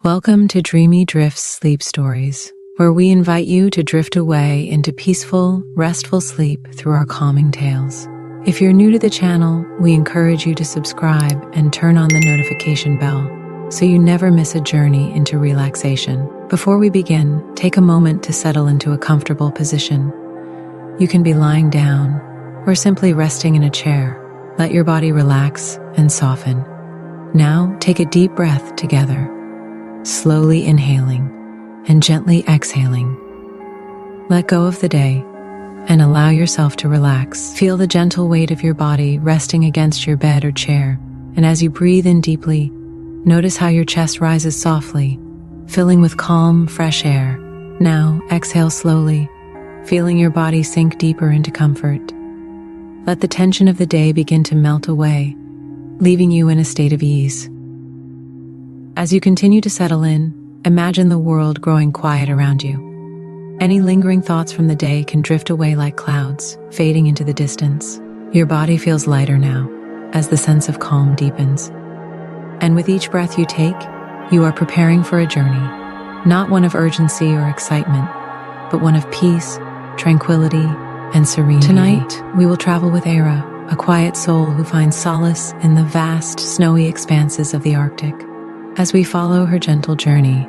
Welcome to Dreamy Drift's Sleep Stories, where we invite you to drift away into peaceful, restful sleep through our calming tales. If you're new to the channel, we encourage you to subscribe and turn on the notification bell so you never miss a journey into relaxation. Before we begin, take a moment to settle into a comfortable position. You can be lying down or simply resting in a chair. Let your body relax and soften. Now, take a deep breath together, slowly inhaling and gently exhaling. Let go of the day and allow yourself to relax. Feel the gentle weight of your body resting against your bed or chair, and as you breathe in deeply, notice how your chest rises softly, filling with calm, fresh air. Now, exhale slowly, feeling your body sink deeper into comfort. Let the tension of the day begin to melt away, leaving you in a state of ease. As you continue to settle in, imagine the world growing quiet around you. Any lingering thoughts from the day can drift away like clouds, fading into the distance. Your body feels lighter now, as the sense of calm deepens. And with each breath you take, you are preparing for a journey, not one of urgency or excitement, but one of peace, tranquility, and serenity. Tonight, we will travel with Eira, a quiet soul who finds solace in the vast, snowy expanses of the Arctic. As we follow her gentle journey,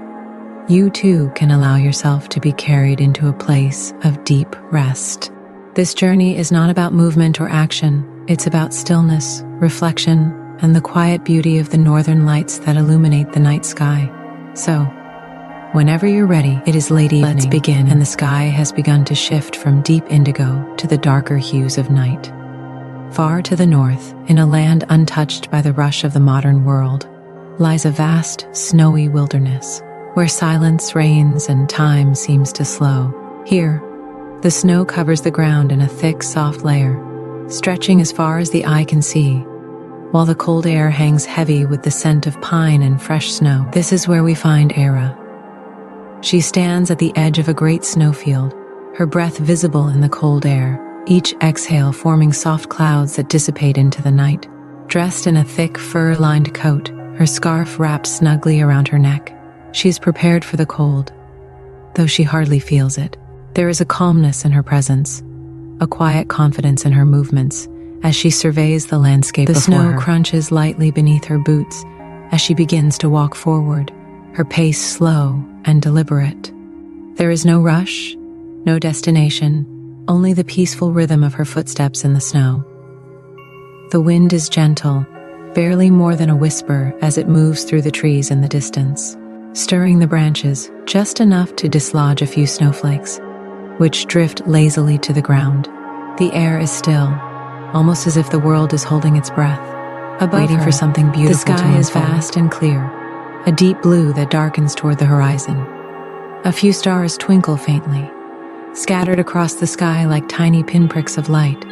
you too can allow yourself to be carried into a place of deep rest. This journey is not about movement or action. It's about stillness, reflection, and the quiet beauty of the northern lights that illuminate the night sky. So, whenever you're ready, it is late evening. Let's begin. And the sky has begun to shift from deep indigo to the darker hues of night. Far to the north, in a land untouched by the rush of the modern world, lies a vast, snowy wilderness, where silence reigns and time seems to slow. Here, the snow covers the ground in a thick, soft layer, stretching as far as the eye can see, while the cold air hangs heavy with the scent of pine and fresh snow. This is where we find Eira. She stands at the edge of a great snowfield, her breath visible in the cold air, each exhale forming soft clouds that dissipate into the night. Dressed in a thick, fur-lined coat, her scarf wrapped snugly around her neck, she is prepared for the cold, though she hardly feels it. There is a calmness in her presence, a quiet confidence in her movements as she surveys the landscape before her. The snow crunches lightly beneath her boots as she begins to walk forward, her pace slow and deliberate. There is no rush, no destination, only the peaceful rhythm of her footsteps in the snow. The wind is gentle, barely more than a whisper as it moves through the trees in the distance, stirring the branches just enough to dislodge a few snowflakes, which drift lazily to the ground. The air is still, almost as if the world is holding its breath, waiting for something beautiful to unfold. The sky is vast and clear, a deep blue that darkens toward the horizon. A few stars twinkle faintly, scattered across the sky like tiny pinpricks of light.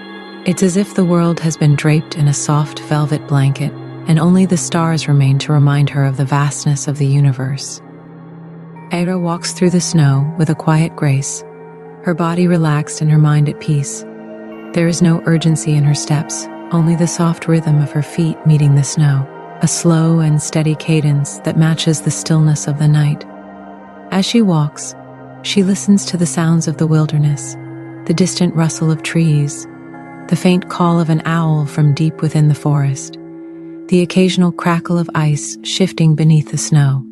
It's as if the world has been draped in a soft velvet blanket, and only the stars remain to remind her of the vastness of the universe. Eira walks through the snow with a quiet grace, her body relaxed and her mind at peace. There is no urgency in her steps, only the soft rhythm of her feet meeting the snow, a slow and steady cadence that matches the stillness of the night. As she walks, she listens to the sounds of the wilderness, the distant rustle of trees, the faint call of an owl from deep within the forest, the occasional crackle of ice shifting beneath the snow.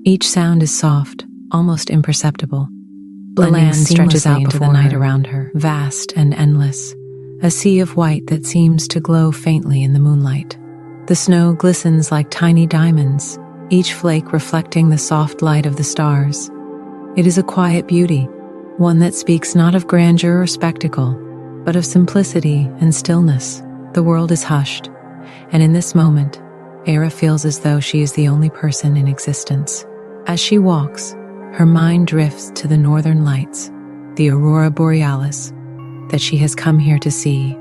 Each sound is soft, almost imperceptible. The land stretches out into the night around her, vast and endless, a sea of white that seems to glow faintly in the moonlight. The snow glistens like tiny diamonds, each flake reflecting the soft light of the stars. It is a quiet beauty, one that speaks not of grandeur or spectacle, but of simplicity and stillness. The world is hushed, and in this moment, Eira feels as though she is the only person in existence. As she walks, her mind drifts to the northern lights, the aurora borealis, that she has come here to see.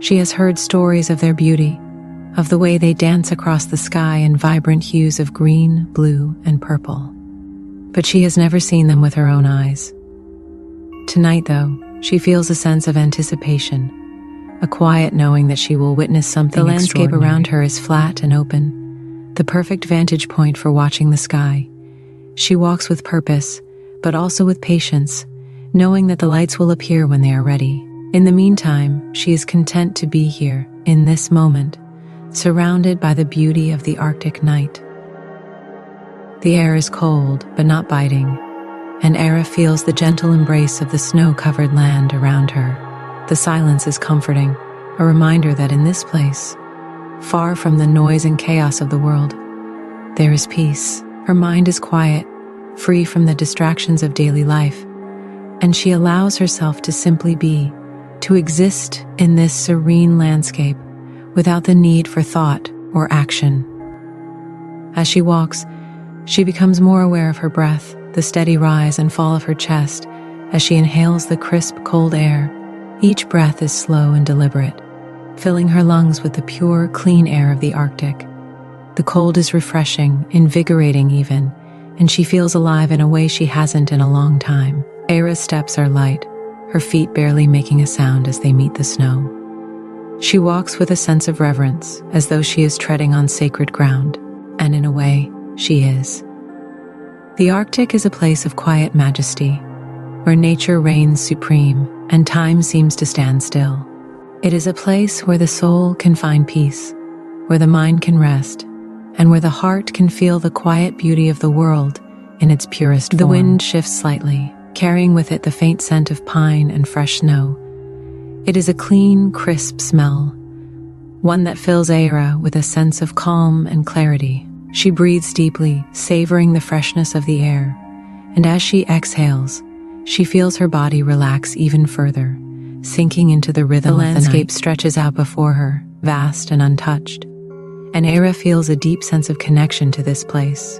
She has heard stories of their beauty, of the way they dance across the sky in vibrant hues of green, blue, and purple. But she has never seen them with her own eyes. Tonight, though, she feels a sense of anticipation, a quiet knowing that she will witness something extraordinary. The landscape around her is flat and open, the perfect vantage point for watching the sky, She walks with purpose, but also with patience, knowing that the lights will appear when they are ready. In the meantime, she is content to be here, in this moment, surrounded by the beauty of the Arctic night. The air is cold, but not biting, and Eira feels the gentle embrace of the snow-covered land around her. The silence is comforting, a reminder that in this place, far from the noise and chaos of the world, there is peace. Her mind is quiet, free from the distractions of daily life, and she allows herself to simply be, to exist in this serene landscape without the need for thought or action. As she walks, she becomes more aware of her breath, the steady rise and fall of her chest as she inhales the crisp, cold air. Each breath is slow and deliberate, filling her lungs with the pure, clean air of the Arctic. The cold is refreshing, invigorating even, and she feels alive in a way she hasn't in a long time. Eira's steps are light, her feet barely making a sound as they meet the snow. She walks with a sense of reverence, as though she is treading on sacred ground, and in a way, she is. The Arctic is a place of quiet majesty, where nature reigns supreme and time seems to stand still. It is a place where the soul can find peace, where the mind can rest, and where the heart can feel the quiet beauty of the world in its purest form. The wind shifts slightly, carrying with it the faint scent of pine and fresh snow. It is a clean, crisp smell, one that fills Eira with a sense of calm and clarity. She breathes deeply, savoring the freshness of the air, and as she exhales, she feels her body relax even further, sinking into the rhythm of the night. The landscape stretches out before her, vast and untouched, and Eira feels a deep sense of connection to this place.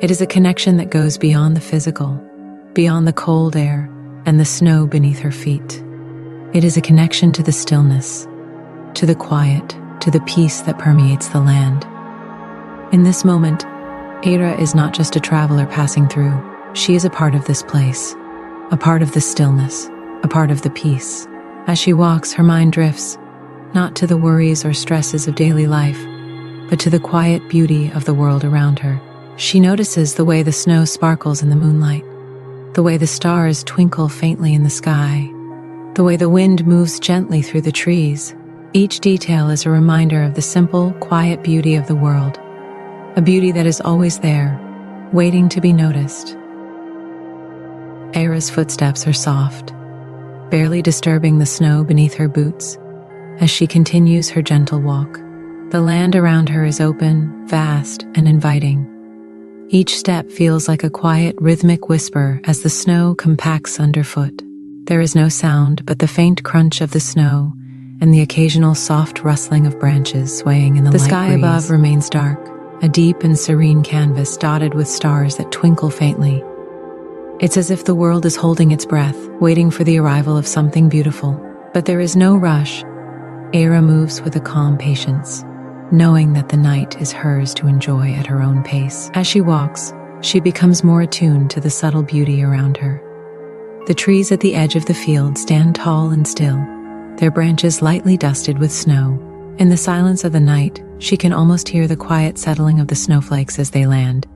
It is a connection that goes beyond the physical, beyond the cold air and the snow beneath her feet. It is a connection to the stillness, to the quiet, to the peace that permeates the land. In this moment, Eira is not just a traveler passing through. She is a part of this place, a part of the stillness, a part of the peace. As she walks, her mind drifts, not to the worries or stresses of daily life, but to the quiet beauty of the world around her. She notices the way the snow sparkles in the moonlight, the way the stars twinkle faintly in the sky, the way the wind moves gently through the trees. Each detail is a reminder of the simple, quiet beauty of the world, a beauty that is always there, waiting to be noticed. Eira's footsteps are soft, barely disturbing the snow beneath her boots as she continues her gentle walk. The land around her is open, vast, and inviting. Each step feels like a quiet, rhythmic whisper as the snow compacts underfoot. There is no sound but the faint crunch of the snow and the occasional soft rustling of branches swaying in the light breeze. The sky above remains dark, a deep and serene canvas dotted with stars that twinkle faintly. It's as if the world is holding its breath, waiting for the arrival of something beautiful. But there is no rush. Eira moves with a calm patience, knowing that the night is hers to enjoy at her own pace. As she walks, she becomes more attuned to the subtle beauty around her. The trees at the edge of the field stand tall and still, their branches lightly dusted with snow. In the silence of the night, she can almost hear the quiet settling of the snowflakes as they land,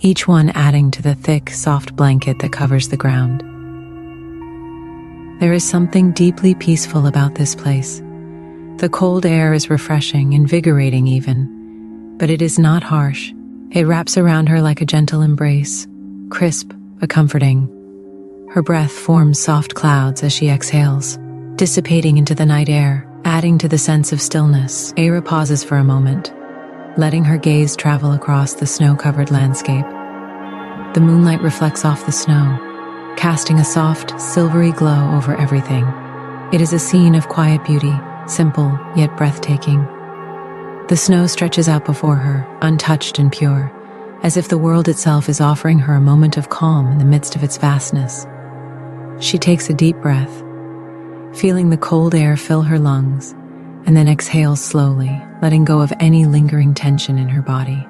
each one adding to the thick, soft blanket that covers the ground. There is something deeply peaceful about this place. The cold air is refreshing, invigorating even, but it is not harsh. It wraps around her like a gentle embrace, crisp but comforting. Her breath forms soft clouds as she exhales, dissipating into the night air, adding to the sense of stillness. Eira pauses for a moment, letting her gaze travel across the snow-covered landscape. The moonlight reflects off the snow, casting a soft, silvery glow over everything. It is a scene of quiet beauty, simple yet breathtaking. The snow stretches out before her, untouched and pure, as if the world itself is offering her a moment of calm in the midst of its vastness. She takes a deep breath, feeling the cold air fill her lungs, and then exhales slowly, letting go of any lingering tension in her body.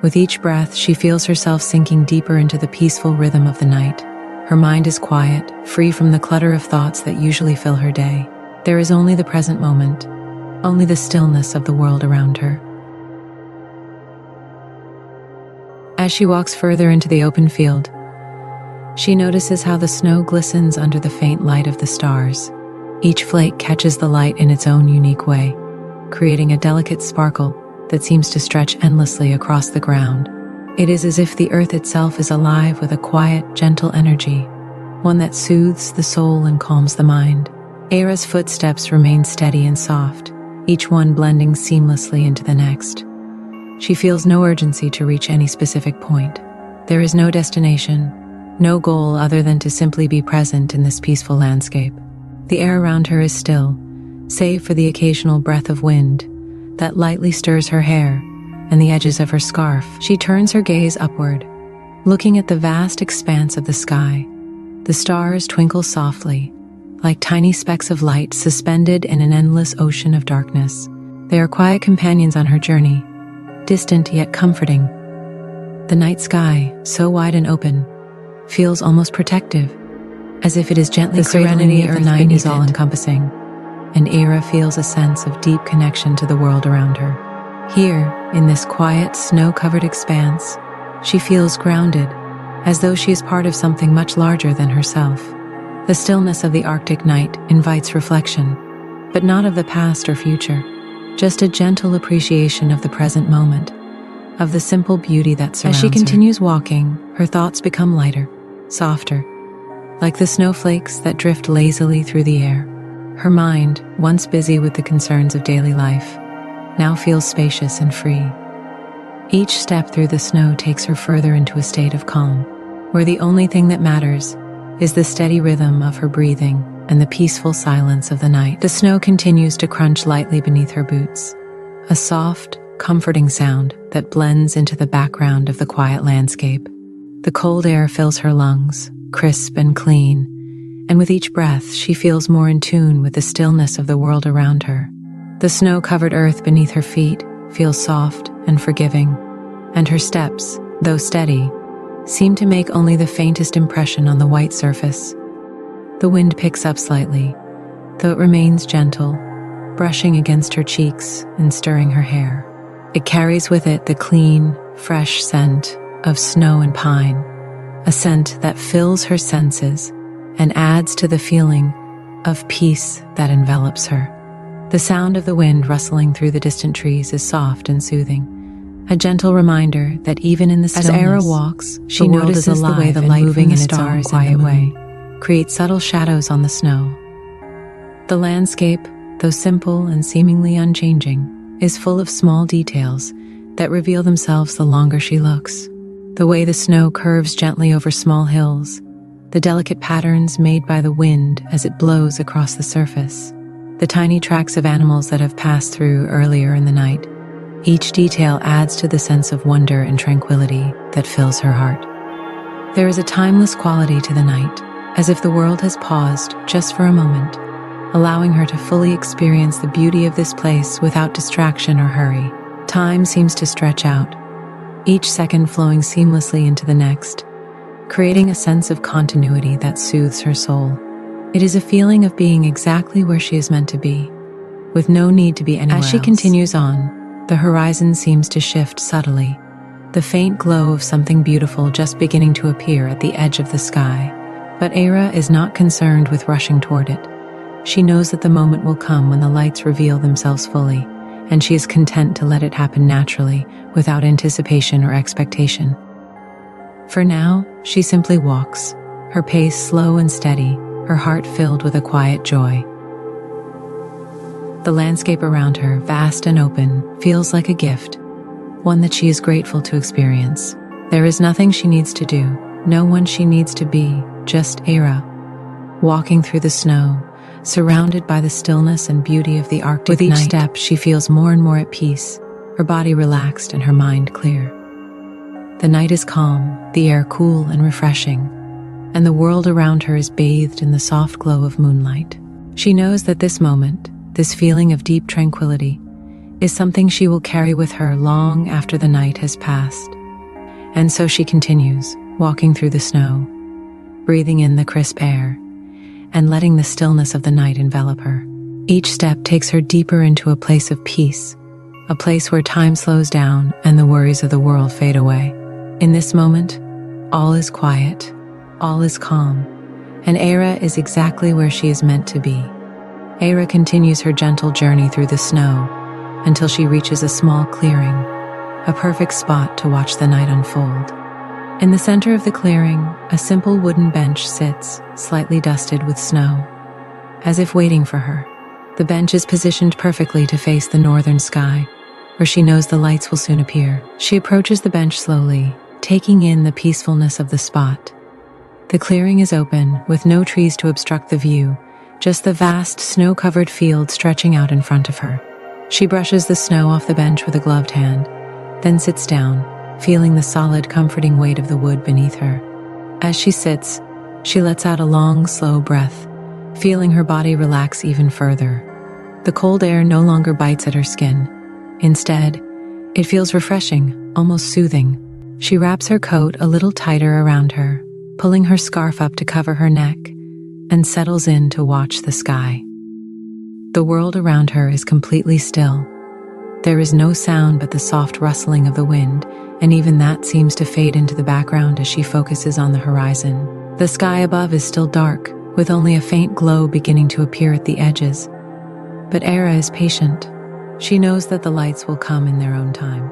With each breath, she feels herself sinking deeper into the peaceful rhythm of the night. Her mind is quiet, free from the clutter of thoughts that usually fill her day. There is only the present moment, only the stillness of the world around her. As she walks further into the open field, she notices how the snow glistens under the faint light of the stars. Each flake catches the light in its own unique way, creating a delicate sparkle that seems to stretch endlessly across the ground. It is as if the earth itself is alive with a quiet, gentle energy, one that soothes the soul and calms the mind. Eira's footsteps remain steady and soft, each one blending seamlessly into the next. She feels no urgency to reach any specific point. There is no destination, no goal other than to simply be present in this peaceful landscape. The air around her is still, save for the occasional breath of wind that lightly stirs her hair and the edges of her scarf. She turns her gaze upward, looking at the vast expanse of the sky. The stars twinkle softly, like tiny specks of light suspended in an endless ocean of darkness. They are quiet companions on her journey, distant yet comforting. The night sky, so wide and open, feels almost protective, as if it is gently cradling the earth. The night is all-encompassing, and Eira feels a sense of deep connection to the world around her. Here, in this quiet, snow-covered expanse, she feels grounded, as though she is part of something much larger than herself. The stillness of the Arctic night invites reflection, but not of the past or future, just a gentle appreciation of the present moment, of the simple beauty that surrounds her. As she continues walking, her thoughts become lighter, softer, like the snowflakes that drift lazily through the air. Her mind, once busy with the concerns of daily life, now feels spacious and free. Each step through the snow takes her further into a state of calm, where the only thing that matters is the steady rhythm of her breathing and the peaceful silence of the night. The snow continues to crunch lightly beneath her boots, a soft, comforting sound that blends into the background of the quiet landscape. The cold air fills her lungs, crisp and clean, and with each breath she feels more in tune with the stillness of the world around her. The snow-covered earth beneath her feet feels soft and forgiving, and her steps, though steady, seem to make only the faintest impression on the white surface. The wind picks up slightly, though it remains gentle, brushing against her cheeks and stirring her hair. It carries with it the clean, fresh scent of snow and pine, a scent that fills her senses and adds to the feeling of peace that envelops her. The sound of the wind rustling through the distant trees is soft and soothing, a gentle reminder that even in the stillness, as Eira walks, she notices the way the light moving in its own quiet way creates subtle shadows on the snow. The landscape, though simple and seemingly unchanging, is full of small details that reveal themselves the longer she looks. The way the snow curves gently over small hills, the delicate patterns made by the wind as it blows across the surface, the tiny tracks of animals that have passed through earlier in the night. Each detail adds to the sense of wonder and tranquility that fills her heart. There is a timeless quality to the night, as if the world has paused just for a moment, allowing her to fully experience the beauty of this place without distraction or hurry. Time seems to stretch out, each second flowing seamlessly into the next, creating a sense of continuity that soothes her soul. It is a feeling of being exactly where she is meant to be, with no need to be anywhere else. As she continues on, the horizon seems to shift subtly, the faint glow of something beautiful just beginning to appear at the edge of the sky. But Eira is not concerned with rushing toward it. She knows that the moment will come when the lights reveal themselves fully, and she is content to let it happen naturally, without anticipation or expectation. For now, she simply walks, her pace slow and steady, her heart filled with a quiet joy. The landscape around her, vast and open, feels like a gift, one that she is grateful to experience. There is nothing she needs to do, no one she needs to be, just Eira, walking through the snow, surrounded by the stillness and beauty of the Arctic night. With each step, she feels more and more at peace, her body relaxed and her mind clear. The night is calm, the air cool and refreshing, and the world around her is bathed in the soft glow of moonlight. She knows that this moment, this feeling of deep tranquility, is something she will carry with her long after the night has passed. And so she continues, walking through the snow, breathing in the crisp air, and letting the stillness of the night envelop her. Each step takes her deeper into a place of peace, a place where time slows down and the worries of the world fade away. In this moment, all is quiet, all is calm, and Eira is exactly where she is meant to be. Eira continues her gentle journey through the snow until she reaches a small clearing, a perfect spot to watch the night unfold. In the center of the clearing, a simple wooden bench sits, slightly dusted with snow, as if waiting for her. The bench is positioned perfectly to face the northern sky, where she knows the lights will soon appear. She approaches the bench slowly, taking in the peacefulness of the spot. The clearing is open, with no trees to obstruct the view, just the vast snow-covered field stretching out in front of her. She brushes the snow off the bench with a gloved hand, then sits down, feeling the solid, comforting weight of the wood beneath her. As she sits, she lets out a long, slow breath, feeling her body relax even further. The cold air no longer bites at her skin. Instead, it feels refreshing, almost soothing. She wraps her coat a little tighter around her, pulling her scarf up to cover her neck, and settles in to watch the sky. The world around her is completely still. There is no sound but the soft rustling of the wind, and even that seems to fade into the background as she focuses on the horizon. The sky above is still dark, with only a faint glow beginning to appear at the edges. But Eira is patient. She knows that the lights will come in their own time.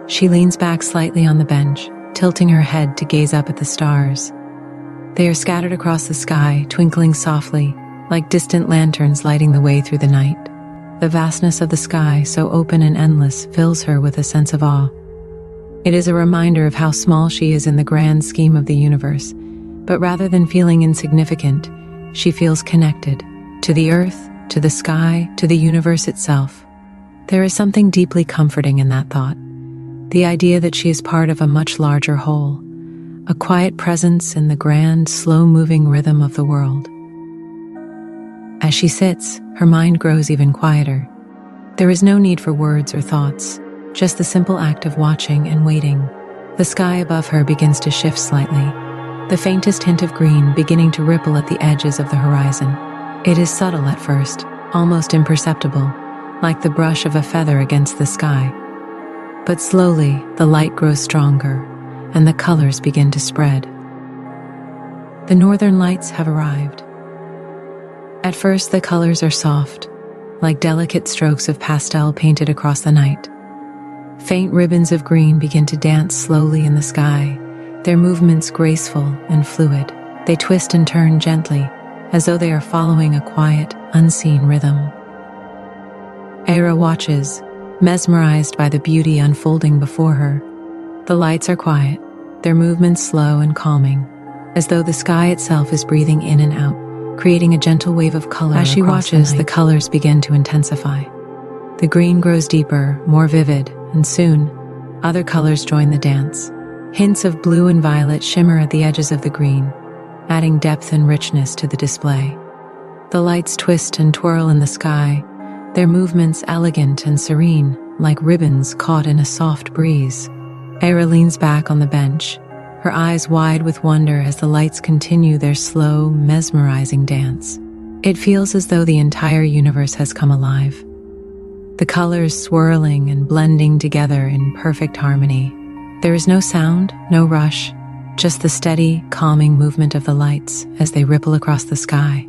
She leans back slightly on the bench, tilting her head to gaze up at the stars. They are scattered across the sky, twinkling softly, like distant lanterns lighting the way through the night. The vastness of the sky, so open and endless, fills her with a sense of awe. It is a reminder of how small she is in the grand scheme of the universe, but rather than feeling insignificant, she feels connected to the earth, to the sky, to the universe itself. There is something deeply comforting in that thought, the idea that she is part of a much larger whole, a quiet presence in the grand, slow-moving rhythm of the world. As she sits, her mind grows even quieter. There is no need for words or thoughts, just the simple act of watching and waiting. The sky above her begins to shift slightly, the faintest hint of green beginning to ripple at the edges of the horizon. It is subtle at first, almost imperceptible, like the brush of a feather against the sky. But slowly, the light grows stronger, and the colors begin to spread. The northern lights have arrived. At first, the colors are soft, like delicate strokes of pastel painted across the night. Faint ribbons of green begin to dance slowly in the sky, their movements graceful and fluid. They twist and turn gently, as though they are following a quiet, unseen rhythm. Eira watches, mesmerized by the beauty unfolding before her. The lights are quiet, their movements slow and calming, as though the sky itself is breathing in and out, creating a gentle wave of color. As she watches, the colors begin to intensify. The green grows deeper, more vivid, and soon, other colors join the dance. Hints of blue and violet shimmer at the edges of the green, adding depth and richness to the display. The lights twist and twirl in the sky, their movements elegant and serene, like ribbons caught in a soft breeze. Eira leans back on the bench, her eyes wide with wonder as the lights continue their slow, mesmerizing dance. It feels as though the entire universe has come alive, the colors swirling and blending together in perfect harmony. There is no sound, no rush, just the steady, calming movement of the lights as they ripple across the sky.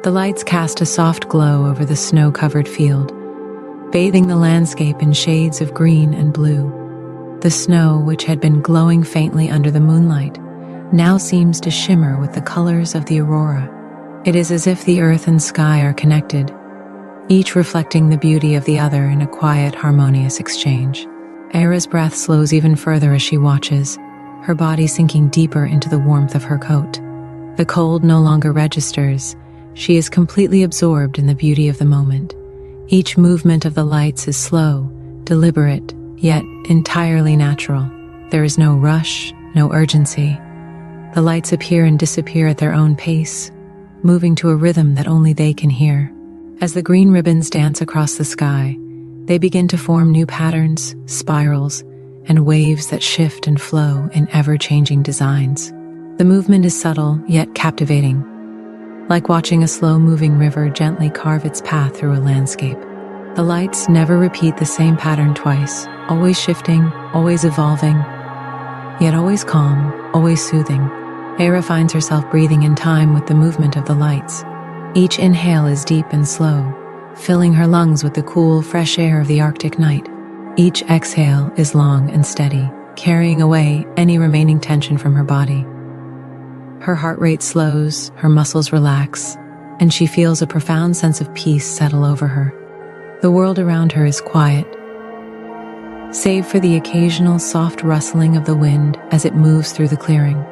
The lights cast a soft glow over the snow-covered field, bathing the landscape in shades of green and blue. The snow, which had been glowing faintly under the moonlight, now seems to shimmer with the colors of the aurora. It is as if the earth and sky are connected, each reflecting the beauty of the other in a quiet, harmonious exchange. Eira's breath slows even further as she watches, her body sinking deeper into the warmth of her coat. The cold no longer registers. She is completely absorbed in the beauty of the moment. Each movement of the lights is slow, deliberate, yet entirely natural. There is no rush, no urgency. The lights appear and disappear at their own pace, moving to a rhythm that only they can hear. As the green ribbons dance across the sky, they begin to form new patterns, spirals, and waves that shift and flow in ever-changing designs. The movement is subtle, yet captivating, like watching a slow-moving river gently carve its path through a landscape. The lights never repeat the same pattern twice, always shifting, always evolving, yet always calm, always soothing. Eira finds herself breathing in time with the movement of the lights. Each inhale is deep and slow, filling her lungs with the cool, fresh air of the Arctic night. Each exhale is long and steady, carrying away any remaining tension from her body. Her heart rate slows, her muscles relax, and she feels a profound sense of peace settle over her. The world around her is quiet, save for the occasional soft rustling of the wind as it moves through the clearing.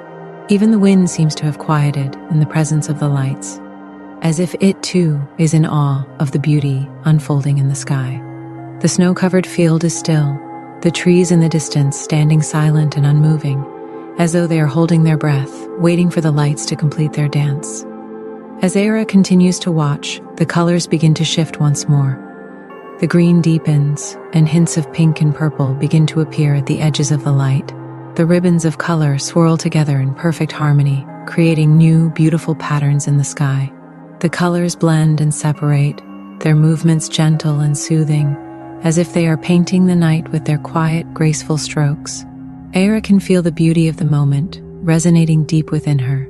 Even the wind seems to have quieted in the presence of the lights, as if it too is in awe of the beauty unfolding in the sky. The snow-covered field is still, the trees in the distance standing silent and unmoving, as though they are holding their breath, waiting for the lights to complete their dance. As Eira continues to watch, the colors begin to shift once more. The green deepens, and hints of pink and purple begin to appear at the edges of the light. The ribbons of color swirl together in perfect harmony, creating new, beautiful patterns in the sky. The colors blend and separate, their movements gentle and soothing, as if they are painting the night with their quiet, graceful strokes. Eira can feel the beauty of the moment, resonating deep within her.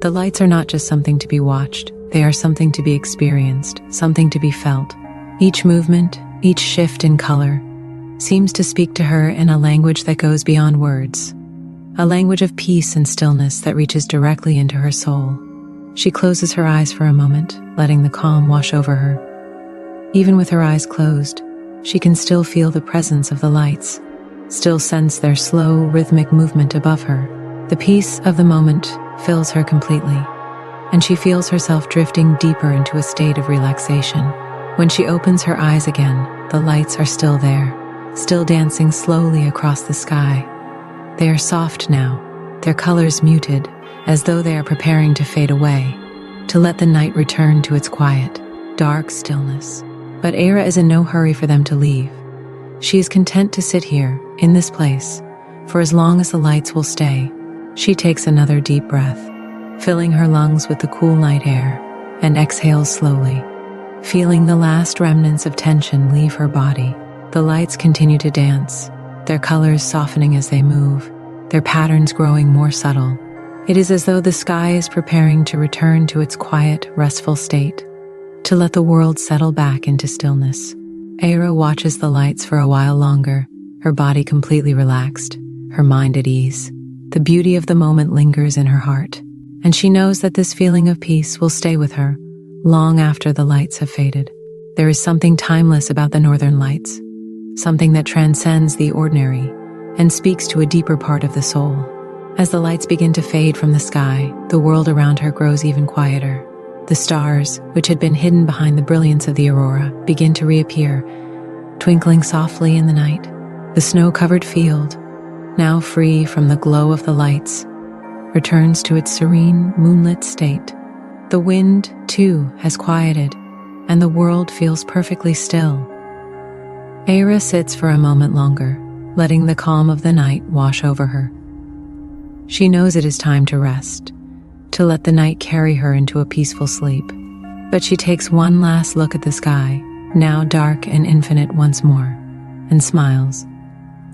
The lights are not just something to be watched, they are something to be experienced, something to be felt. Each movement, each shift in color, seems to speak to her in a language that goes beyond words, a language of peace and stillness that reaches directly into her soul. She closes her eyes for a moment, letting the calm wash over her. Even with her eyes closed, she can still feel the presence of the lights, still sense their slow, rhythmic movement above her. The peace of the moment fills her completely, and she feels herself drifting deeper into a state of relaxation. When she opens her eyes again, the lights are still there, still dancing slowly across the sky. They are soft now, their colors muted, as though they are preparing to fade away, to let the night return to its quiet, dark stillness. But Eira is in no hurry for them to leave. She is content to sit here, in this place, for as long as the lights will stay. She takes another deep breath, filling her lungs with the cool night air, and exhales slowly, feeling the last remnants of tension leave her body. The lights continue to dance, their colors softening as they move, their patterns growing more subtle. It is as though the sky is preparing to return to its quiet, restful state, to let the world settle back into stillness. Eira watches the lights for a while longer, her body completely relaxed, her mind at ease. The beauty of the moment lingers in her heart, and she knows that this feeling of peace will stay with her long after the lights have faded. There is something timeless about the northern lights, something that transcends the ordinary and speaks to a deeper part of the soul. As the lights begin to fade from the sky, the world around her grows even quieter. The stars, which had been hidden behind the brilliance of the aurora, begin to reappear, twinkling softly in the night. The snow-covered field, now free from the glow of the lights, returns to its serene, moonlit state. The wind, too, has quieted, and the world feels perfectly still. Eira sits for a moment longer, letting the calm of the night wash over her. She knows it is time to rest, to let the night carry her into a peaceful sleep. But she takes one last look at the sky, now dark and infinite once more, and smiles.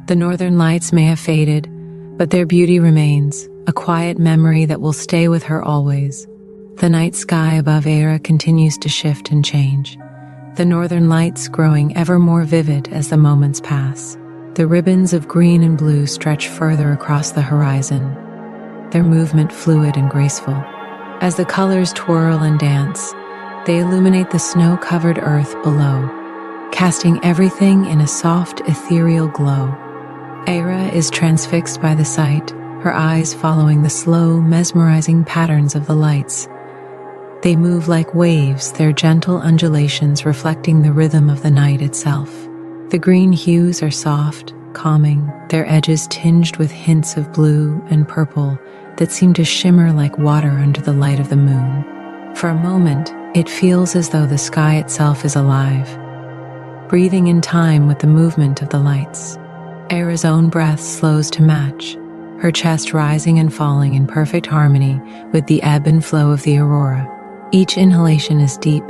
The northern lights may have faded, but their beauty remains, a quiet memory that will stay with her always. The night sky above Eira continues to shift and change, the northern lights growing ever more vivid as the moments pass. The ribbons of green and blue stretch further across the horizon, their movement fluid and graceful. As the colors twirl and dance, they illuminate the snow-covered earth below, casting everything in a soft, ethereal glow. Eira is transfixed by the sight, her eyes following the slow, mesmerizing patterns of the lights. They move like waves, their gentle undulations reflecting the rhythm of the night itself. The green hues are soft, calming, their edges tinged with hints of blue and purple that seem to shimmer like water under the light of the moon. For a moment, it feels as though the sky itself is alive, breathing in time with the movement of the lights. Eira's own breath slows to match, her chest rising and falling in perfect harmony with the ebb and flow of the aurora. Each inhalation is deep,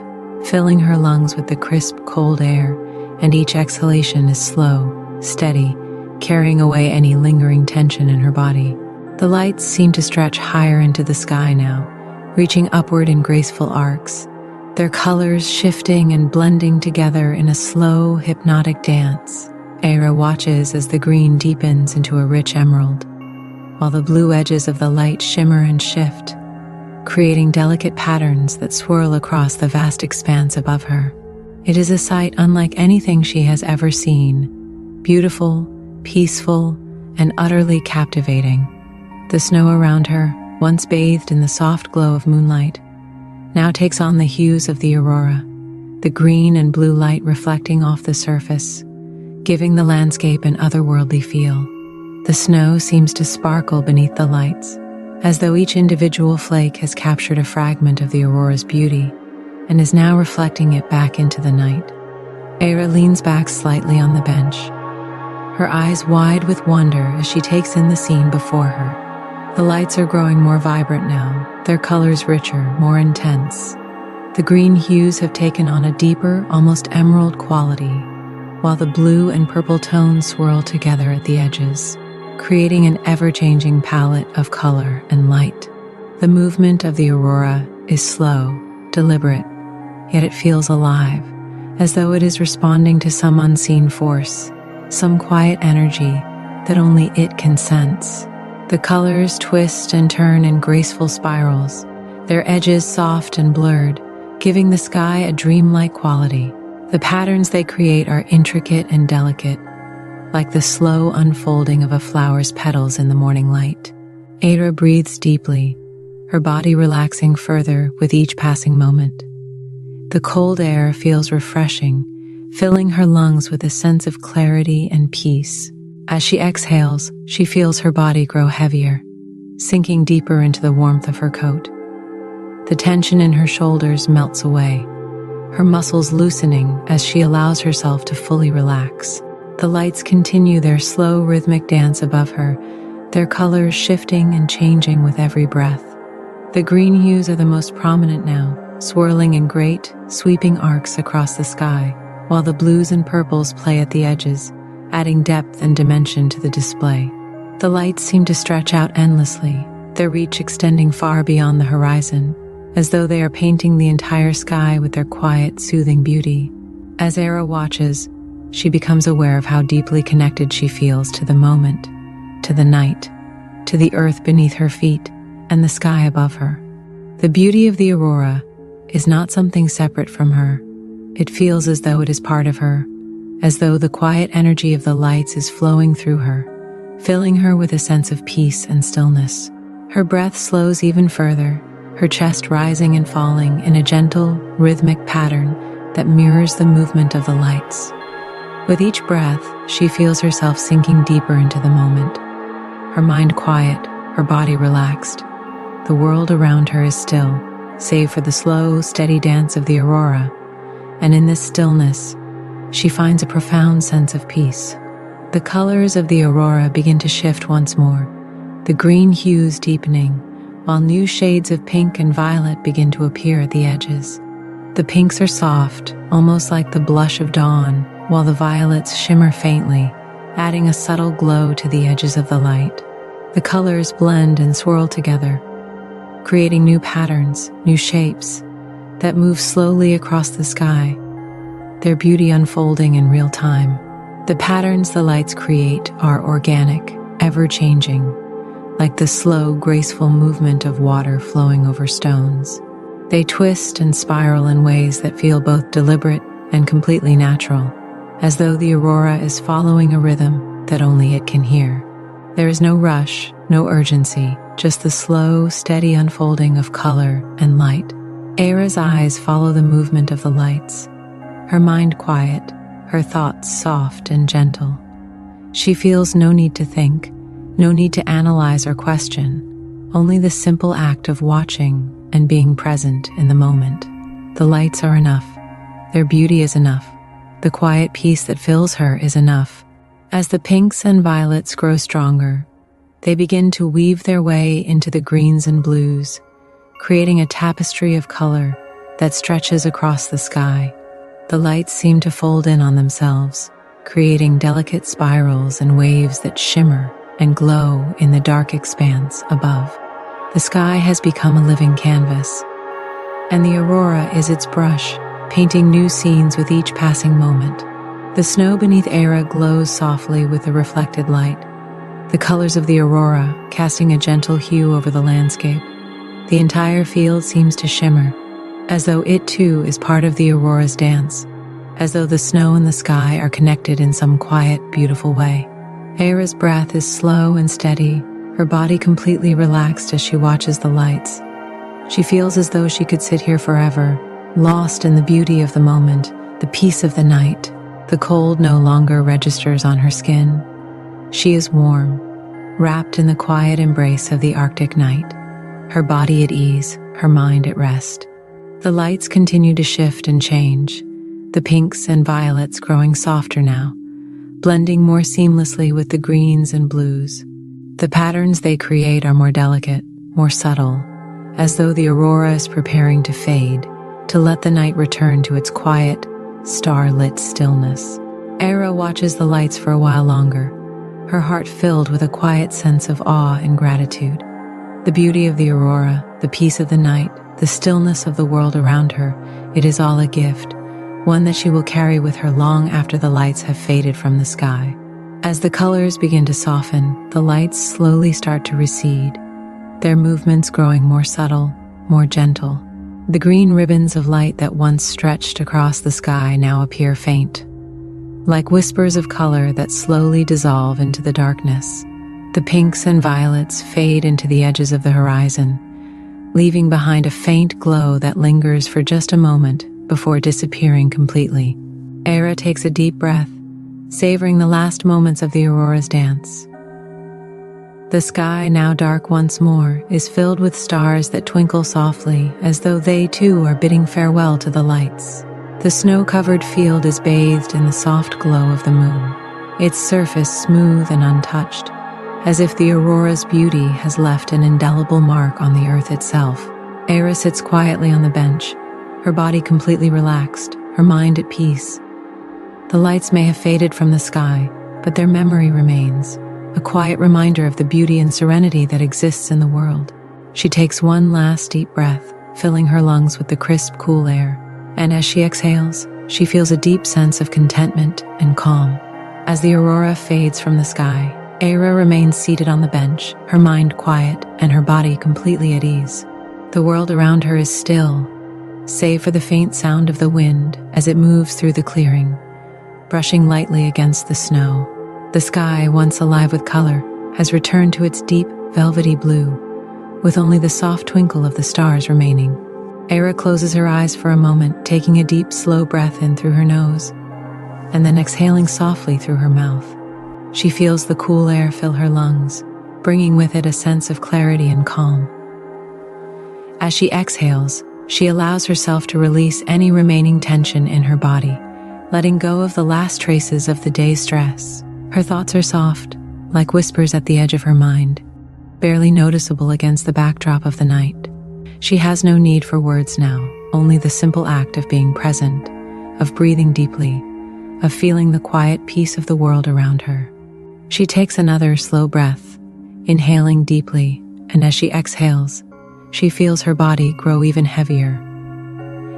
filling her lungs with the crisp, cold air, and each exhalation is slow, steady, carrying away any lingering tension in her body. The lights seem to stretch higher into the sky now, reaching upward in graceful arcs, their colors shifting and blending together in a slow, hypnotic dance. Eira watches as the green deepens into a rich emerald, while the blue edges of the light shimmer and shift, creating delicate patterns that swirl across the vast expanse above her. It is a sight unlike anything she has ever seen, beautiful, peaceful, and utterly captivating. The snow around her, once bathed in the soft glow of moonlight, now takes on the hues of the aurora, the green and blue light reflecting off the surface, giving the landscape an otherworldly feel. The snow seems to sparkle beneath the lights, as though each individual flake has captured a fragment of the aurora's beauty and is now reflecting it back into the night. Eira leans back slightly on the bench, her eyes wide with wonder as she takes in the scene before her. The lights are growing more vibrant now, their colors richer, more intense. The green hues have taken on a deeper, almost emerald quality, while the blue and purple tones swirl together at the edges, creating an ever-changing palette of color and light. The movement of the aurora is slow, deliberate, yet it feels alive, as though it is responding to some unseen force, some quiet energy that only it can sense. The colors twist and turn in graceful spirals, their edges soft and blurred, giving the sky a dreamlike quality. The patterns they create are intricate and delicate, like the slow unfolding of a flower's petals in the morning light. Eira breathes deeply, her body relaxing further with each passing moment. The cold air feels refreshing, filling her lungs with a sense of clarity and peace. As she exhales, she feels her body grow heavier, sinking deeper into the warmth of her coat. The tension in her shoulders melts away, her muscles loosening as she allows herself to fully relax. The lights continue their slow, rhythmic dance above her, their colors shifting and changing with every breath. The green hues are the most prominent now, swirling in great, sweeping arcs across the sky, while the blues and purples play at the edges, adding depth and dimension to the display. The lights seem to stretch out endlessly, their reach extending far beyond the horizon, as though they are painting the entire sky with their quiet, soothing beauty. As Eira watches, she becomes aware of how deeply connected she feels to the moment, to the night, to the earth beneath her feet, and the sky above her. The beauty of the aurora is not something separate from her. It feels as though it is part of her, as though the quiet energy of the lights is flowing through her, filling her with a sense of peace and stillness. Her breath slows even further, her chest rising and falling in a gentle, rhythmic pattern that mirrors the movement of the lights. With each breath, she feels herself sinking deeper into the moment, her mind quiet, her body relaxed. The world around her is still, save for the slow, steady dance of the aurora, and in this stillness, she finds a profound sense of peace. The colors of the aurora begin to shift once more, the green hues deepening, while new shades of pink and violet begin to appear at the edges. The pinks are soft, almost like the blush of dawn, while the violets shimmer faintly, adding a subtle glow to the edges of the light. The colors blend and swirl together, creating new patterns, new shapes that move slowly across the sky, their beauty unfolding in real time. The patterns the lights create are organic, ever-changing, like the slow, graceful movement of water flowing over stones. They twist and spiral in ways that feel both deliberate and completely natural, as though the aurora is following a rhythm that only it can hear. There is no rush, no urgency, just the slow, steady unfolding of color and light. Eira's eyes follow the movement of the lights, her mind quiet, her thoughts soft and gentle. She feels no need to think, no need to analyze or question, only the simple act of watching and being present in the moment. The lights are enough. Their beauty is enough. The quiet peace that fills her is enough. As the pinks and violets grow stronger, they begin to weave their way into the greens and blues, creating a tapestry of color that stretches across the sky. The lights seem to fold in on themselves, creating delicate spirals and waves that shimmer and glow in the dark expanse above. The sky has become a living canvas, and the aurora is its brush, painting new scenes with each passing moment. The snow beneath Eira glows softly with the reflected light, the colors of the aurora casting a gentle hue over the landscape. The entire field seems to shimmer, as though it too is part of the aurora's dance, as though the snow and the sky are connected in some quiet, beautiful way. Eira's breath is slow and steady, her body completely relaxed as she watches the lights. She feels as though she could sit here forever, lost in the beauty of the moment, the peace of the night. The cold no longer registers on her skin. She is warm, wrapped in the quiet embrace of the Arctic night, her body at ease, her mind at rest. The lights continue to shift and change, the pinks and violets growing softer now, blending more seamlessly with the greens and blues. The patterns they create are more delicate, more subtle, as though the aurora is preparing to fade, to let the night return to its quiet, star-lit stillness. Eira watches the lights for a while longer, her heart filled with a quiet sense of awe and gratitude. The beauty of the aurora, the peace of the night, the stillness of the world around her, it is all a gift, one that she will carry with her long after the lights have faded from the sky. As the colors begin to soften, the lights slowly start to recede, their movements growing more subtle, more gentle. The green ribbons of light that once stretched across the sky now appear faint, like whispers of color that slowly dissolve into the darkness. The pinks and violets fade into the edges of the horizon, leaving behind a faint glow that lingers for just a moment before disappearing completely. Eira takes a deep breath, savoring the last moments of the aurora's dance. The sky, now dark once more, is filled with stars that twinkle softly, as though they too are bidding farewell to the lights. The snow-covered field is bathed in the soft glow of the moon, its surface smooth and untouched, as if the aurora's beauty has left an indelible mark on the earth itself. Eira sits quietly on the bench, her body completely relaxed, her mind at peace. The lights may have faded from the sky, but their memory remains, a quiet reminder of the beauty and serenity that exists in the world. She takes one last deep breath, filling her lungs with the crisp, cool air, and as she exhales, she feels a deep sense of contentment and calm. As the aurora fades from the sky, Eira remains seated on the bench, her mind quiet and her body completely at ease. The world around her is still, save for the faint sound of the wind as it moves through the clearing, brushing lightly against the snow. The sky, once alive with color, has returned to its deep, velvety blue, with only the soft twinkle of the stars remaining. Eira closes her eyes for a moment, taking a deep, slow breath in through her nose, and then exhaling softly through her mouth. She feels the cool air fill her lungs, bringing with it a sense of clarity and calm. As she exhales, she allows herself to release any remaining tension in her body, letting go of the last traces of the day's stress. Her thoughts are soft, like whispers at the edge of her mind, barely noticeable against the backdrop of the night. She has no need for words now, only the simple act of being present, of breathing deeply, of feeling the quiet peace of the world around her. She takes another slow breath, inhaling deeply, and as she exhales, she feels her body grow even heavier,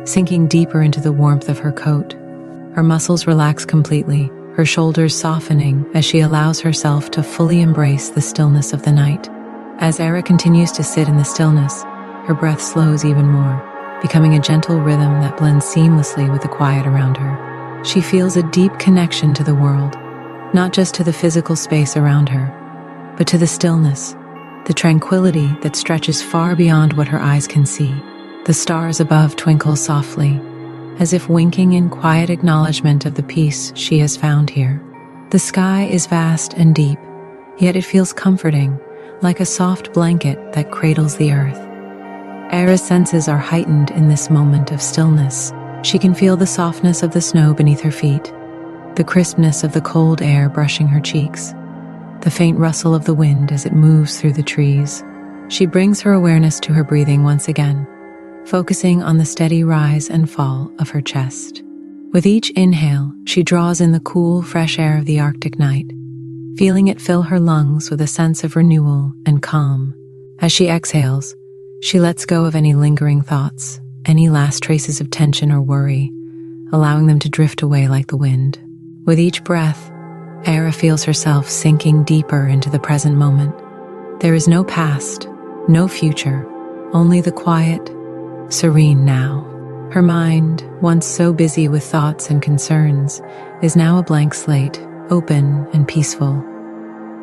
sinking deeper into the warmth of her coat. Her muscles relax completely, her shoulders softening as she allows herself to fully embrace the stillness of the night. As Eira continues to sit in the stillness, her breath slows even more, becoming a gentle rhythm that blends seamlessly with the quiet around her. She feels a deep connection to the world, not just to the physical space around her, but to the stillness, the tranquility that stretches far beyond what her eyes can see. The stars above twinkle softly, as if winking in quiet acknowledgement of the peace she has found here. The sky is vast and deep, yet it feels comforting, like a soft blanket that cradles the earth. Eira's senses are heightened in this moment of stillness. She can feel the softness of the snow beneath her feet, the crispness of the cold air brushing her cheeks, the faint rustle of the wind as it moves through the trees. She brings her awareness to her breathing once again, focusing on the steady rise and fall of her chest. With each inhale, she draws in the cool, fresh air of the Arctic night, feeling it fill her lungs with a sense of renewal and calm. As she exhales, she lets go of any lingering thoughts, any last traces of tension or worry, allowing them to drift away like the wind. With each breath, Eira feels herself sinking deeper into the present moment. There is no past, no future, only the quiet, serene now. Her mind, once so busy with thoughts and concerns, is now a blank slate, open and peaceful.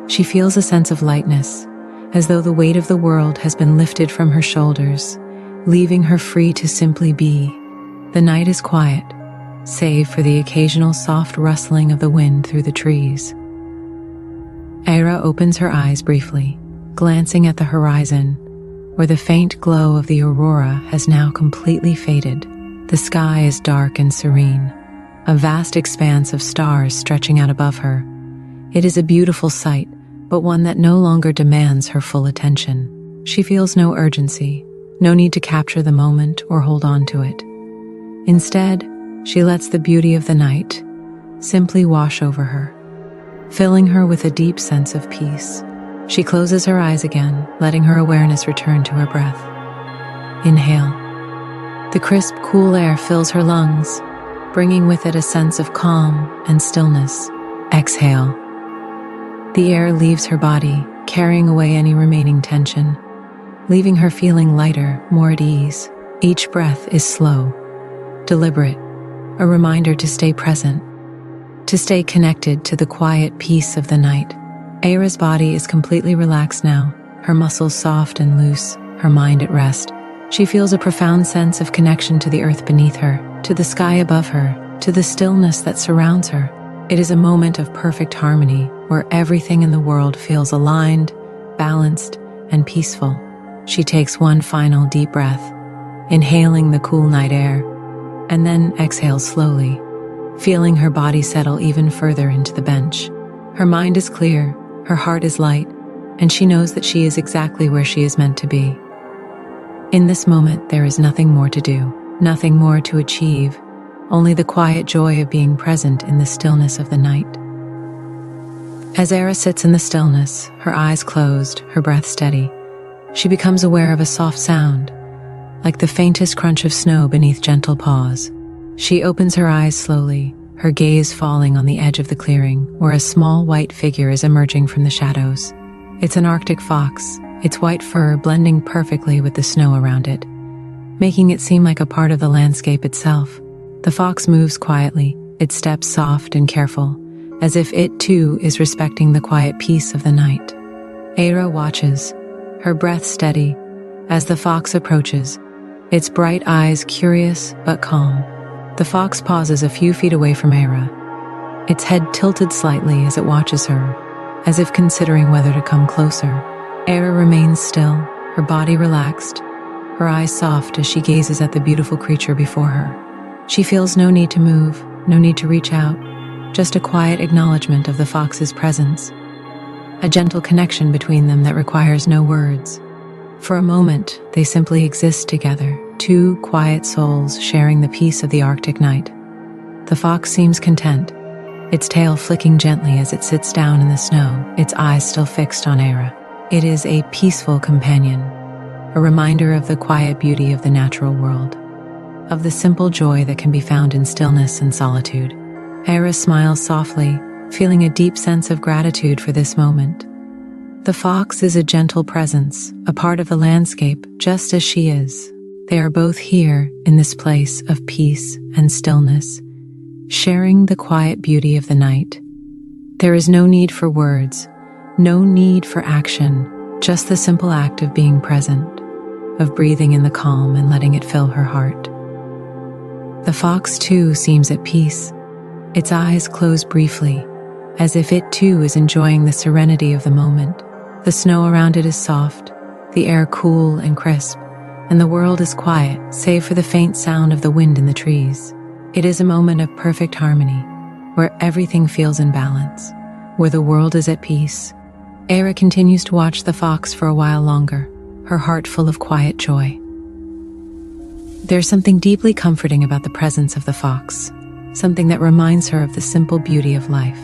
She feels a sense of lightness, as though the weight of the world has been lifted from her shoulders, leaving her free to simply be. The night is quiet, save for the occasional soft rustling of the wind through the trees. Eira opens her eyes briefly, glancing at the horizon, where the faint glow of the aurora has now completely faded. The sky is dark and serene, a vast expanse of stars stretching out above her. It is a beautiful sight, but one that no longer demands her full attention. She feels no urgency, no need to capture the moment or hold on to it. Instead, she lets the beauty of the night simply wash over her, filling her with a deep sense of peace. She closes her eyes again, letting her awareness return to her breath. Inhale. The crisp, cool air fills her lungs, bringing with it a sense of calm and stillness. Exhale. The air leaves her body, carrying away any remaining tension, leaving her feeling lighter, more at ease. Each breath is slow, deliberate, a reminder to stay present, to stay connected to the quiet peace of the night. Eira's body is completely relaxed now, her muscles soft and loose, her mind at rest. She feels a profound sense of connection to the earth beneath her, to the sky above her, to the stillness that surrounds her. It is a moment of perfect harmony, where everything in the world feels aligned, balanced, and peaceful. She takes one final deep breath, inhaling the cool night air, and then exhales slowly, feeling her body settle even further into the bench. Her mind is clear, her heart is light, and she knows that she is exactly where she is meant to be. In this moment, there is nothing more to do, nothing more to achieve, only the quiet joy of being present in the stillness of the night. As Eira sits in the stillness, her eyes closed, her breath steady, she becomes aware of a soft sound, like the faintest crunch of snow beneath gentle paws. She opens her eyes slowly, her gaze falling on the edge of the clearing, where a small white figure is emerging from the shadows. It's an Arctic fox, its white fur blending perfectly with the snow around it, making it seem like a part of the landscape itself. The fox moves quietly, its steps soft and careful, as if it too is respecting the quiet peace of the night. Eira watches, her breath steady, as the fox approaches, its bright eyes curious but calm. The fox pauses a few feet away from Eira, its head tilted slightly as it watches her, as if considering whether to come closer. Eira remains still, her body relaxed, her eyes soft as she gazes at the beautiful creature before her. She feels no need to move, no need to reach out, just a quiet acknowledgement of the fox's presence, a gentle connection between them that requires no words. For a moment, they simply exist together, two quiet souls sharing the peace of the Arctic night. The fox seems content, its tail flicking gently as it sits down in the snow, its eyes still fixed on Eira. It is a peaceful companion, a reminder of the quiet beauty of the natural world, of the simple joy that can be found in stillness and solitude. Eira smiles softly, feeling a deep sense of gratitude for this moment. The fox is a gentle presence, a part of the landscape, just as she is. They are both here in this place of peace and stillness, sharing the quiet beauty of the night. There is no need for words, no need for action, just the simple act of being present, of breathing in the calm and letting it fill her heart. The fox, too, seems at peace. Its eyes close briefly, as if it, too, is enjoying the serenity of the moment. The snow around it is soft, the air cool and crisp, and the world is quiet, save for the faint sound of the wind in the trees. It is a moment of perfect harmony, where everything feels in balance, where the world is at peace. Eira continues to watch the fox for a while longer, her heart full of quiet joy. There's something deeply comforting about the presence of the fox, something that reminds her of the simple beauty of life,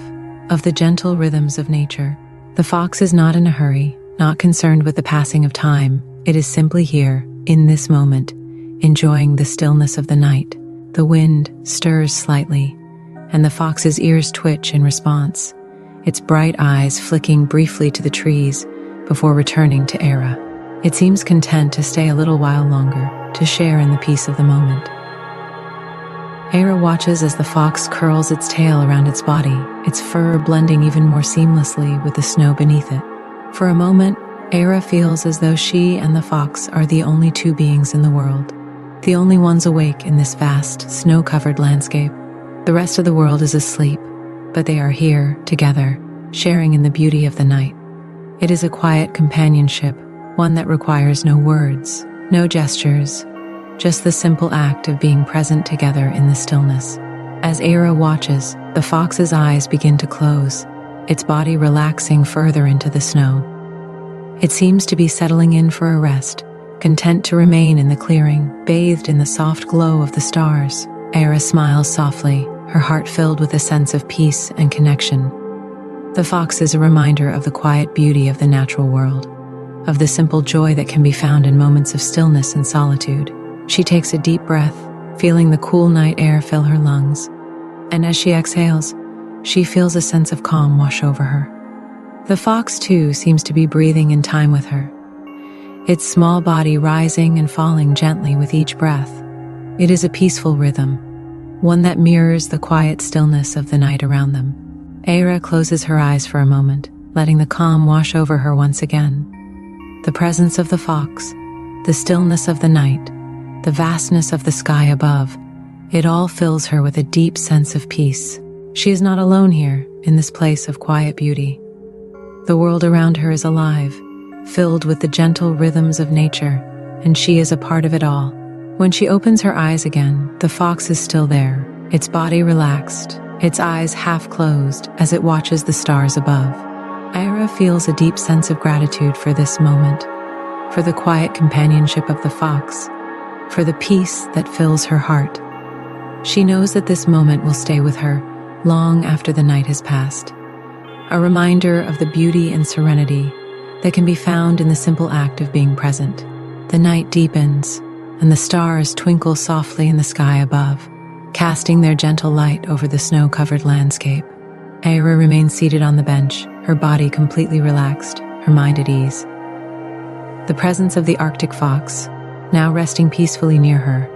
of the gentle rhythms of nature. The fox is not in a hurry, not concerned with the passing of time. It is simply here, in this moment, enjoying the stillness of the night. The wind stirs slightly, and the fox's ears twitch in response, its bright eyes flicking briefly to the trees before returning to Eira. It seems content to stay a little while longer, to share in the peace of the moment. Eira watches as the fox curls its tail around its body, its fur blending even more seamlessly with the snow beneath it. For a moment, Eira feels as though she and the fox are the only two beings in the world, the only ones awake in this vast, snow-covered landscape. The rest of the world is asleep, but they are here, together, sharing in the beauty of the night. It is a quiet companionship, one that requires no words, no gestures, just the simple act of being present together in the stillness. As Eira watches, the fox's eyes begin to close, its body relaxing further into the snow. It seems to be settling in for a rest, content to remain in the clearing, bathed in the soft glow of the stars. Eira smiles softly, her heart filled with a sense of peace and connection. The fox is a reminder of the quiet beauty of the natural world, of the simple joy that can be found in moments of stillness and solitude. She takes a deep breath, feeling the cool night air fill her lungs, and as she exhales, she feels a sense of calm wash over her. The fox, too, seems to be breathing in time with her, its small body rising and falling gently with each breath. It is a peaceful rhythm, one that mirrors the quiet stillness of the night around them. Eira closes her eyes for a moment, letting the calm wash over her once again. The presence of the fox, the stillness of the night, the vastness of the sky above, it all fills her with a deep sense of peace. She is not alone here, in this place of quiet beauty. The world around her is alive, filled with the gentle rhythms of nature, and she is a part of it all. When she opens her eyes again, the fox is still there, its body relaxed, its eyes half closed as it watches the stars above. Eira feels a deep sense of gratitude for this moment, for the quiet companionship of the fox, for the peace that fills her heart. She knows that this moment will stay with her long after the night has passed, a reminder of the beauty and serenity that can be found in the simple act of being present. The night deepens, and the stars twinkle softly in the sky above, casting their gentle light over the snow-covered landscape. Eira remains seated on the bench, her body completely relaxed, her mind at ease. The presence of the Arctic fox, now resting peacefully near her,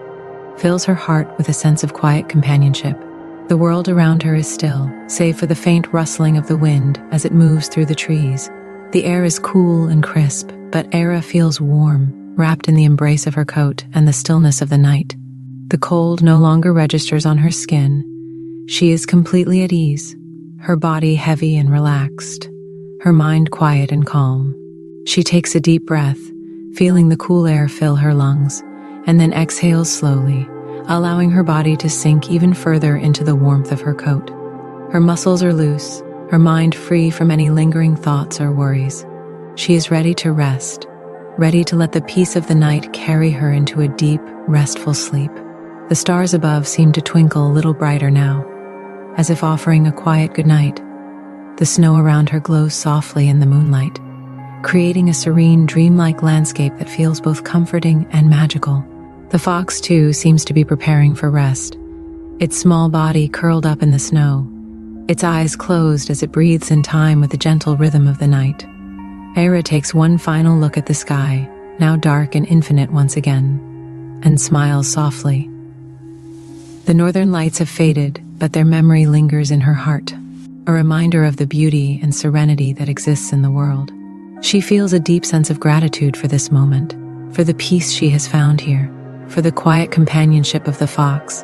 fills her heart with a sense of quiet companionship. The world around her is still, save for the faint rustling of the wind as it moves through the trees. The air is cool and crisp, but Eira feels warm, wrapped in the embrace of her coat and the stillness of the night. The cold no longer registers on her skin. She is completely at ease, her body heavy and relaxed, her mind quiet and calm. She takes a deep breath, feeling the cool air fill her lungs, and then exhales slowly, allowing her body to sink even further into the warmth of her coat. Her muscles are loose, her mind free from any lingering thoughts or worries. She is ready to rest, ready to let the peace of the night carry her into a deep, restful sleep. The stars above seem to twinkle a little brighter now, as if offering a quiet goodnight. The snow around her glows softly in the moonlight, creating a serene, dreamlike landscape that feels both comforting and magical. The fox, too, seems to be preparing for rest, its small body curled up in the snow, its eyes closed as it breathes in time with the gentle rhythm of the night. Eira takes one final look at the sky, now dark and infinite once again, and smiles softly. The northern lights have faded, but their memory lingers in her heart, a reminder of the beauty and serenity that exists in the world. She feels a deep sense of gratitude for this moment, for the peace she has found here, for the quiet companionship of the fox,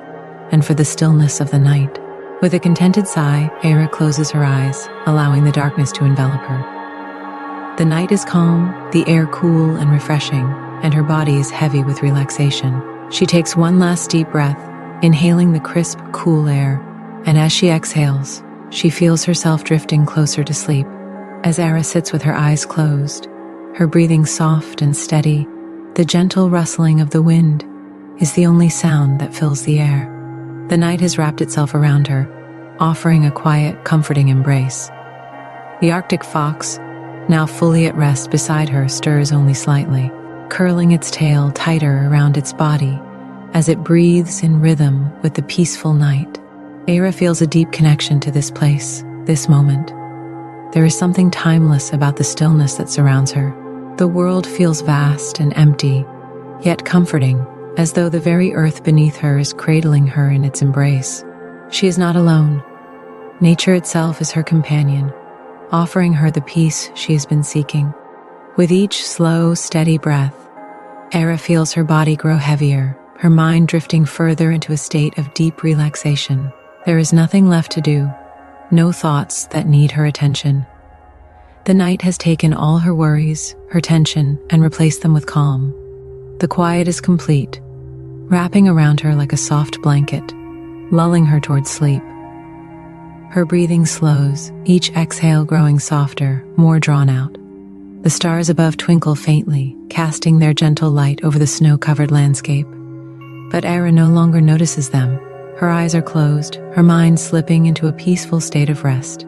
and for the stillness of the night. With a contented sigh, Eira closes her eyes, allowing the darkness to envelop her. The night is calm, the air cool and refreshing, and her body is heavy with relaxation. She takes one last deep breath, inhaling the crisp, cool air, and as she exhales, she feels herself drifting closer to sleep. As Eira sits with her eyes closed, her breathing soft and steady, the gentle rustling of the wind is the only sound that fills the air. The night has wrapped itself around her, offering a quiet, comforting embrace. The Arctic fox, now fully at rest beside her, stirs only slightly, curling its tail tighter around its body as it breathes in rhythm with the peaceful night. Eira feels a deep connection to this place, this moment. There is something timeless about the stillness that surrounds her. The world feels vast and empty, yet comforting, as though the very earth beneath her is cradling her in its embrace. She is not alone. Nature itself is her companion, offering her the peace she has been seeking. With each slow, steady breath, Eira feels her body grow heavier, her mind drifting further into a state of deep relaxation. There is nothing left to do, no thoughts that need her attention. The night has taken all her worries, her tension, and replaced them with calm. The quiet is complete, wrapping around her like a soft blanket, lulling her towards sleep. Her breathing slows, each exhale growing softer, more drawn out. The stars above twinkle faintly, casting their gentle light over the snow-covered landscape. But Eira no longer notices them. Her eyes are closed, her mind slipping into a peaceful state of rest.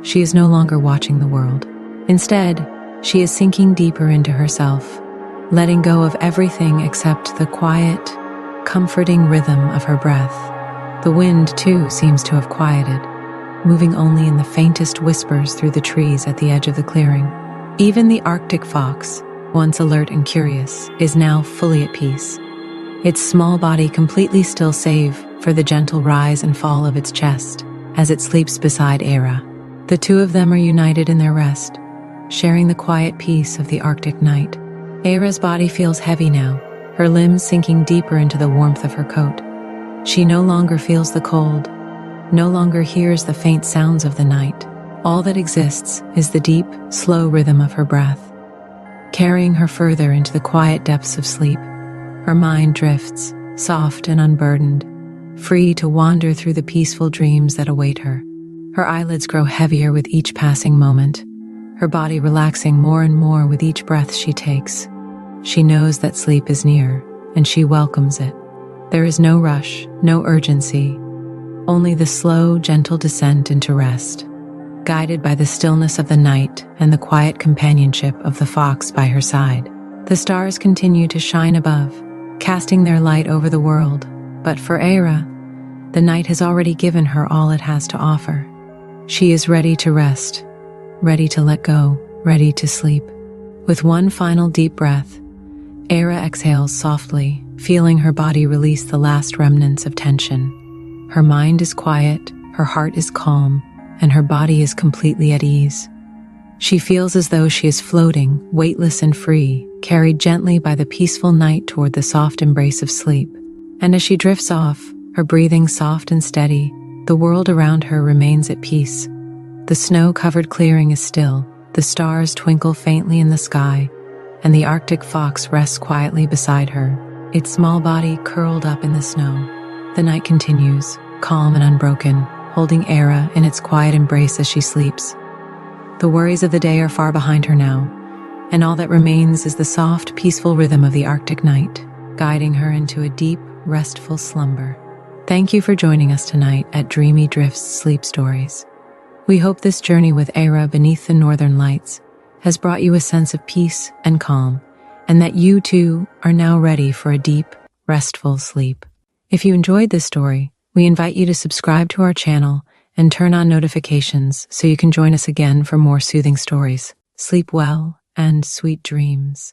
She is no longer watching the world. Instead, she is sinking deeper into herself, letting go of everything except the quiet, comforting rhythm of her breath. The wind, too, seems to have quieted, moving only in the faintest whispers through the trees at the edge of the clearing. Even the Arctic fox, once alert and curious, is now fully at peace, its small body completely still save for the gentle rise and fall of its chest as it sleeps beside Eira. The two of them are united in their rest, sharing the quiet peace of the Arctic night. Eira's body feels heavy now, her limbs sinking deeper into the warmth of her coat. She no longer feels the cold, no longer hears the faint sounds of the night. All that exists is the deep, slow rhythm of her breath, carrying her further into the quiet depths of sleep. Her mind drifts, soft and unburdened, free to wander through the peaceful dreams that await her. Her eyelids grow heavier with each passing moment, her body relaxing more and more with each breath she takes. She knows that sleep is near, and she welcomes it. There is no rush, no urgency, only the slow, gentle descent into rest, guided by the stillness of the night and the quiet companionship of the fox by her side. The stars continue to shine above, casting their light over the world, but for Eira, the night has already given her all it has to offer. She is ready to rest, ready to let go, ready to sleep. With one final deep breath, Eira exhales softly, feeling her body release the last remnants of tension. Her mind is quiet, her heart is calm, and her body is completely at ease. She feels as though she is floating, weightless and free, carried gently by the peaceful night toward the soft embrace of sleep. And as she drifts off, her breathing soft and steady, the world around her remains at peace. The snow-covered clearing is still, the stars twinkle faintly in the sky, and the Arctic fox rests quietly beside her, its small body curled up in the snow. The night continues, calm and unbroken, holding Eira in its quiet embrace as she sleeps. The worries of the day are far behind her now, and all that remains is the soft, peaceful rhythm of the Arctic night, guiding her into a deep, restful slumber. Thank you for joining us tonight at Dreamy Drift's Sleep Stories. We hope this journey with Eira beneath the northern lights has brought you a sense of peace and calm, and that you too are now ready for a deep, restful sleep. If you enjoyed this story, we invite you to subscribe to our channel and turn on notifications so you can join us again for more soothing stories. Sleep well and sweet dreams.